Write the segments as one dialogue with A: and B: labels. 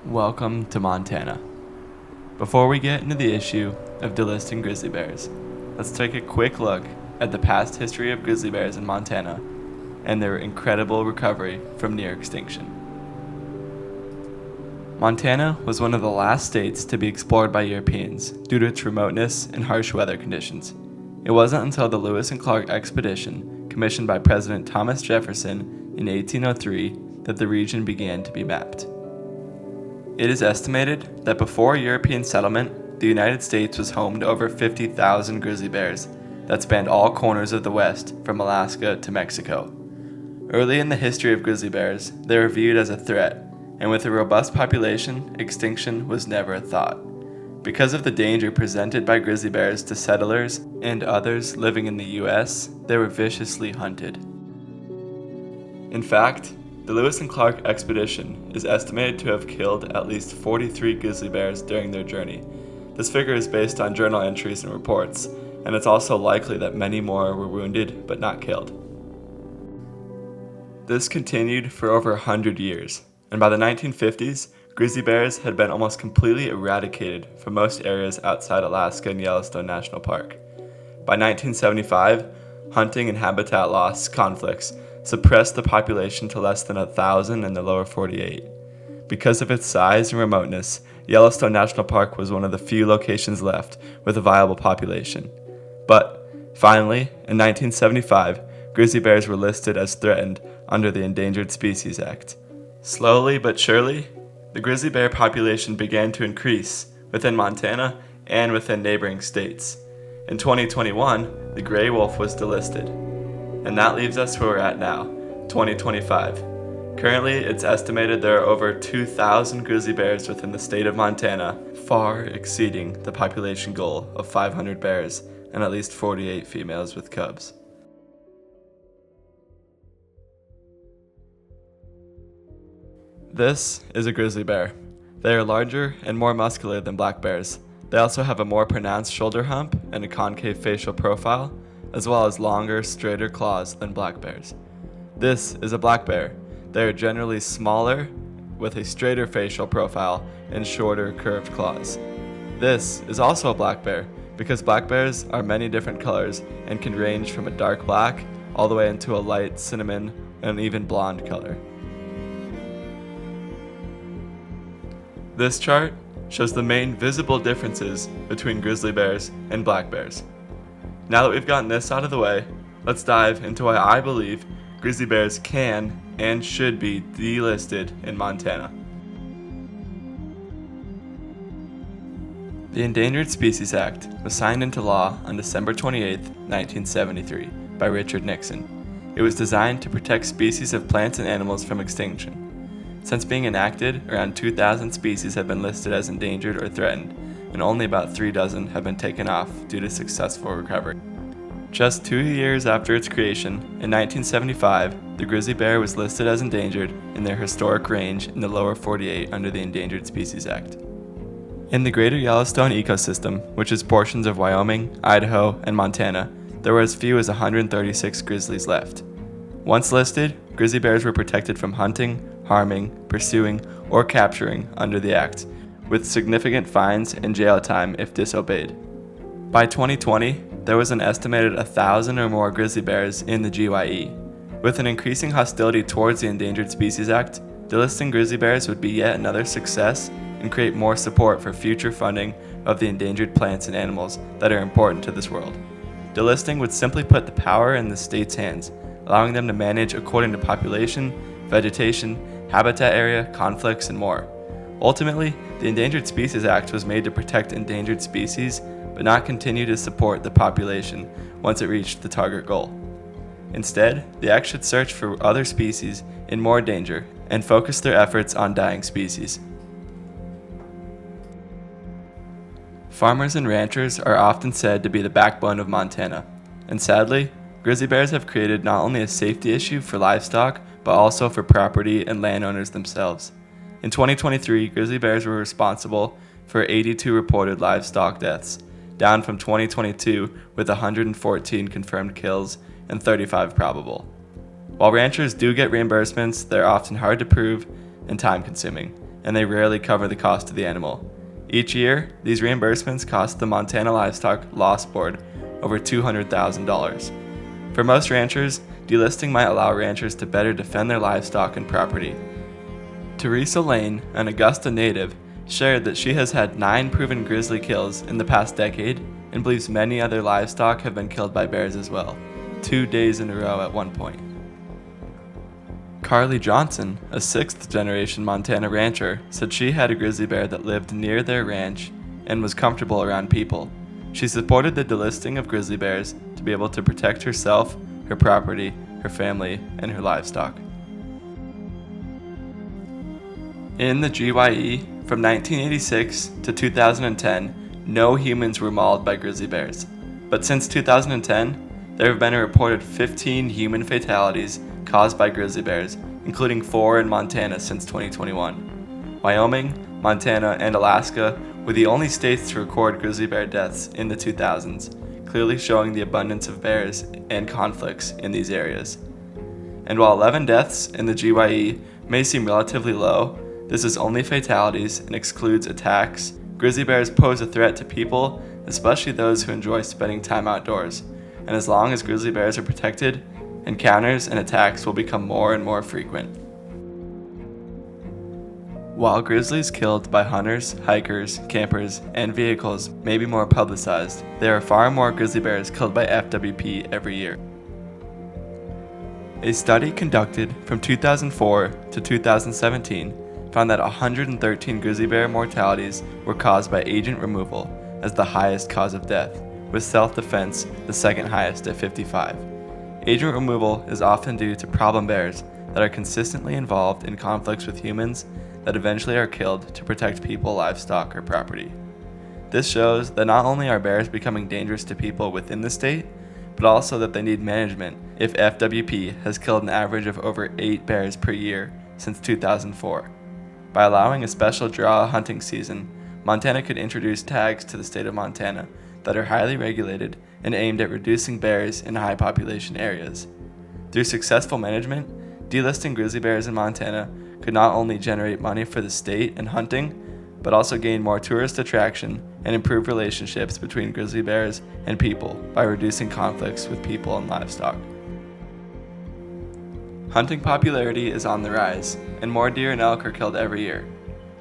A: Welcome to Montana. Before we get into the issue of delisting grizzly bears, let's take a quick look at the past history of grizzly bears in Montana and their incredible recovery from near extinction. Montana was one of the last states to be explored by Europeans due to its remoteness and harsh weather conditions. It wasn't until the Lewis and Clark expedition, commissioned by President Thomas Jefferson in 1803, that the region began to be mapped. It is estimated that before European settlement, the United States was home to over 50,000 grizzly bears that spanned all corners of the West from Alaska to Mexico. Early in the history of grizzly bears, they were viewed as a threat, and with a robust population, extinction was never a thought. Because of the danger presented by grizzly bears to settlers and others living in the U.S., they were viciously hunted. In fact, the Lewis and Clark expedition is estimated to have killed at least 43 grizzly bears during their journey. This figure is based on journal entries and reports, and it's also likely that many more were wounded but not killed. This continued for over 100 years, and by the 1950s, grizzly bears had been almost completely eradicated from most areas outside Alaska and Yellowstone National Park. By 1975, hunting and habitat loss conflicts suppressed the population to less than 1,000 in the lower 48. Because of its size and remoteness, Yellowstone National Park was one of the few locations left with a viable population. But, finally, in 1975, grizzly bears were listed as threatened under the Endangered Species Act. Slowly but surely, the grizzly bear population began to increase within Montana and within neighboring states. In 2021, the gray wolf was delisted. And that leaves us where we're at now, 2025. Currently, it's estimated there are over 2,000 grizzly bears within the state of Montana, far exceeding the population goal of 500 bears and at least 48 females with cubs. This is a grizzly bear. They are larger and more muscular than black bears. They also have a more pronounced shoulder hump and a concave facial profile, as well as longer, straighter claws than black bears. This is a black bear. They are generally smaller, with a straighter facial profile and shorter, curved claws. This is also a black bear, because black bears are many different colors and can range from a dark black all the way into a light cinnamon and even blonde color. This chart shows the main visible differences between grizzly bears and black bears. Now that we've gotten this out of the way, let's dive into why I believe grizzly bears can and should be delisted in Montana. The Endangered Species Act was signed into law on December 28, 1973, by Richard Nixon. It was designed to protect species of plants and animals from extinction. Since being enacted, around 2,000 species have been listed as endangered or threatened, and only about 3 dozen have been taken off due to successful recovery. Just 2 years after its creation, in 1975, the grizzly bear was listed as endangered in their historic range in the lower 48 under the Endangered Species Act. In the greater Yellowstone ecosystem, which is portions of Wyoming, Idaho, and Montana, there were as few as 136 grizzlies left. Once listed, grizzly bears were protected from hunting, harming, pursuing, or capturing under the Act, with significant fines and jail time if disobeyed. By 2020, there was an estimated 1,000 or more grizzly bears in the GYE. With an increasing hostility towards the Endangered Species Act, delisting grizzly bears would be yet another success and create more support for future funding of the endangered plants and animals that are important to this world. Delisting would simply put the power in the state's hands, allowing them to manage according to population, vegetation, habitat area, conflicts, and more. Ultimately, the Endangered Species Act was made to protect endangered species, but not continue to support the population once it reached the target goal. Instead, the Act should search for other species in more danger and focus their efforts on dying species. Farmers and ranchers are often said to be the backbone of Montana, and sadly, grizzly bears have created not only a safety issue for livestock, but also for property and landowners themselves. In 2023, grizzly bears were responsible for 82 reported livestock deaths, down from 2022 with 114 confirmed kills and 35 probable. While ranchers do get reimbursements, they're often hard to prove and time-consuming, and they rarely cover the cost of the animal. Each year, these reimbursements cost the Montana Livestock Loss Board over $200,000. For most ranchers, delisting might allow ranchers to better defend their livestock and property. Teresa Lane, an Augusta native, shared that she has had 9 proven grizzly kills in the past decade and believes many other livestock have been killed by bears as well, 2 days in a row at one point. Carly Johnson, a 6th-generation Montana rancher, said she had a grizzly bear that lived near their ranch and was comfortable around people. She supported the delisting of grizzly bears to be able to protect herself, her property, her family, and her livestock. In the GYE, from 1986 to 2010, no humans were mauled by grizzly bears. But since 2010, there have been a reported 15 human fatalities caused by grizzly bears, including 4 in Montana since 2021. Wyoming, Montana, and Alaska were the only states to record grizzly bear deaths in the 2000s, clearly showing the abundance of bears and conflicts in these areas. And while 11 deaths in the GYE may seem relatively low, this is only fatalities and excludes attacks. Grizzly bears pose a threat to people, especially those who enjoy spending time outdoors, and as long as grizzly bears are protected, encounters and attacks will become more and more frequent. While grizzlies killed by hunters, hikers, campers, and vehicles may be more publicized, there are far more grizzly bears killed by FWP every year. A study conducted from 2004 to 2017 found that 113 grizzly bear mortalities were caused by agent removal as the highest cause of death, with self-defense the second highest at 55. Agent removal is often due to problem bears that are consistently involved in conflicts with humans that eventually are killed to protect people, livestock, or property. This shows that not only are bears becoming dangerous to people within the state, but also that they need management if FWP has killed an average of over 8 bears per year since 2004. By allowing a special draw hunting season, Montana could introduce tags to the state of Montana that are highly regulated and aimed at reducing bears in high population areas. Through successful management, delisting grizzly bears in Montana could not only generate money for the state and hunting, but also gain more tourist attraction and improve relationships between grizzly bears and people by reducing conflicts with people and livestock. Hunting popularity is on the rise, and more deer and elk are killed every year.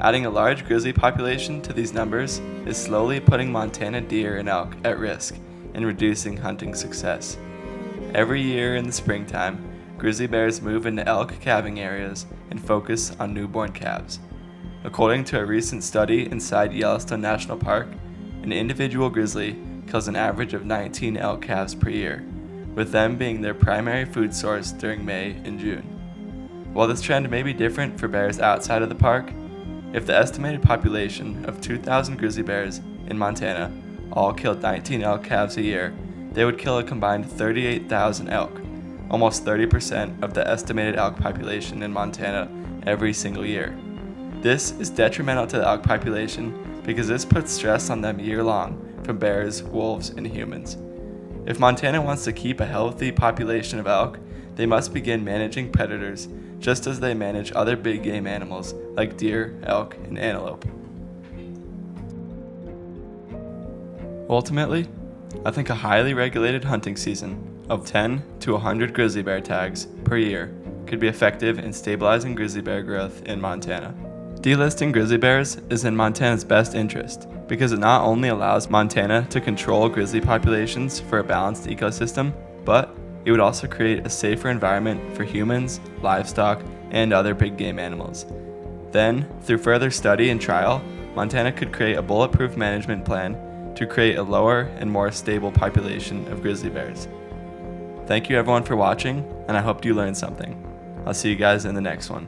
A: Adding a large grizzly population to these numbers is slowly putting Montana deer and elk at risk and reducing hunting success. Every year in the springtime, grizzly bears move into elk calving areas and focus on newborn calves. According to a recent study inside Yellowstone National Park, an individual grizzly kills an average of 19 elk calves per year, with them being their primary food source during May and June. While this trend may be different for bears outside of the park, if the estimated population of 2,000 grizzly bears in Montana all killed 19 elk calves a year, they would kill a combined 38,000 elk, almost 30% of the estimated elk population in Montana every single year. This is detrimental to the elk population because this puts stress on them year-long from bears, wolves, and humans. If Montana wants to keep a healthy population of elk, they must begin managing predators just as they manage other big game animals like deer, elk, and antelope. Ultimately, I think a highly regulated hunting season of 10 to 100 grizzly bear tags per year could be effective in stabilizing grizzly bear growth in Montana. Delisting grizzly bears is in Montana's best interest because it not only allows Montana to control grizzly populations for a balanced ecosystem, but it would also create a safer environment for humans, livestock, and other big game animals. Then, through further study and trial, Montana could create a bulletproof management plan to create a lower and more stable population of grizzly bears. Thank you everyone for watching, and I hope you learned something. I'll see you guys in the next one.